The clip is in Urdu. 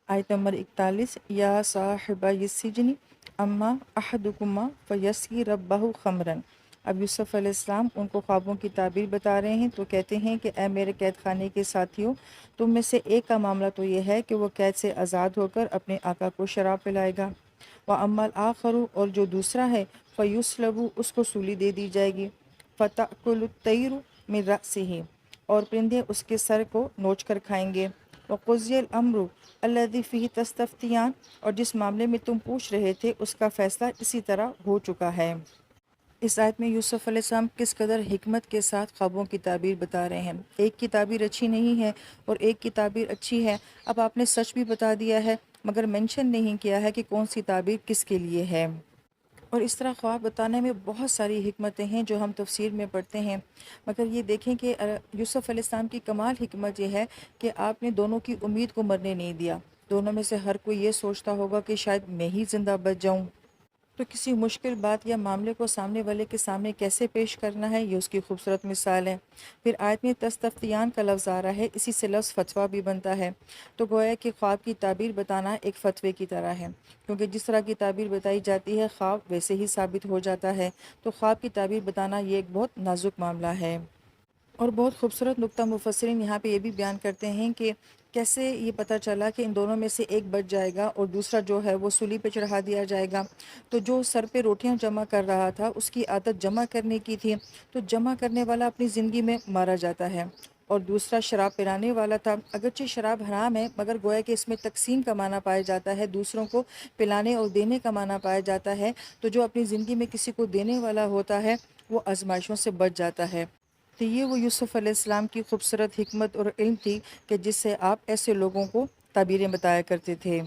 آیت نمبر 41، یا صاحبہ السجن اما احدکما فیسقی ربہ خمرن۔ اب یوسف علیہ السلام ان کو خوابوں کی تعبیر بتا رہے ہیں، تو کہتے ہیں کہ اے میرے قید خانے کے ساتھیوں، تم میں سے ایک کا معاملہ تو یہ ہے کہ وہ قید سے آزاد ہو کر اپنے آقا کو شراب پلائے گا، وَأَمَّا الْآخَرُ، اور جو دوسرا ہے، فَيُسْلَبُ، اس کو سولی دے دی جائے گی، فَتَأْكُلُ الطَّيْرُ مِنْ رَأْسِهِ، اور پرندے اس کے سر کو نوچ کر کھائیں گے، وَقُضِيَ الْأَمْرُ الَّذِي فِيهِ تَسْتَفْتِيَانِ، اور جس معاملے میں تم پوچھ رہے تھے اس کا فیصلہ اسی طرح ہو چکا ہے۔ اس آیت میں یوسف علیہ السلام کس قدر حکمت کے ساتھ خوابوں کی تعبیر بتا رہے ہیں۔ ایک کی تعبیر اچھی نہیں ہے اور ایک کی تعبیر اچھی ہے۔ اب آپ نے سچ بھی بتا دیا ہے مگر مینشن نہیں کیا ہے کہ کون سی تعبیر کس کے لیے ہے۔ اور اس طرح خواب بتانے میں بہت ساری حکمتیں ہیں جو ہم تفسیر میں پڑھتے ہیں، مگر یہ دیکھیں کہ یوسف علیہ السلام کی کمال حکمت یہ ہے کہ آپ نے دونوں کی امید کو مرنے نہیں دیا۔ دونوں میں سے ہر کوئی یہ سوچتا ہوگا کہ شاید میں ہی زندہ بچ جاؤں۔ تو کسی مشکل بات یا معاملے کو سامنے والے کے سامنے کیسے پیش کرنا ہے، یہ اس کی خوبصورت مثال ہے۔ پھر آیت میں تستفتیان کا لفظ آ رہا ہے، اسی سے لفظ فتویٰ بھی بنتا ہے، تو گویا کہ خواب کی تعبیر بتانا ایک فتوے کی طرح ہے، کیونکہ جس طرح کی تعبیر بتائی جاتی ہے خواب ویسے ہی ثابت ہو جاتا ہے۔ تو خواب کی تعبیر بتانا یہ ایک بہت نازک معاملہ ہے۔ اور بہت خوبصورت نقطہ مفسرین یہاں پہ یہ بھی بیان کرتے ہیں کہ کیسے یہ پتہ چلا کہ ان دونوں میں سے ایک بچ جائے گا اور دوسرا جو ہے وہ سولی پہ چڑھا دیا جائے گا۔ تو جو سر پہ روٹیاں جمع کر رہا تھا اس کی عادت جمع کرنے کی تھی، تو جمع کرنے والا اپنی زندگی میں مارا جاتا ہے، اور دوسرا شراب پلانے والا تھا۔ اگرچہ شراب حرام ہے مگر گویا کہ اس میں تقسیم کا معنی پایا جاتا ہے، دوسروں کو پلانے اور دینے کا معنی پایا جاتا ہے، تو جو اپنی زندگی میں کسی کو دینے والا ہوتا ہے وہ آزمائشوں سے بچ جاتا ہے۔ تو یہ وہ یوسف علیہ السلام کی خوبصورت حکمت اور علم تھی کہ جس سے آپ ایسے لوگوں کو تعبیریں بتایا کرتے تھے۔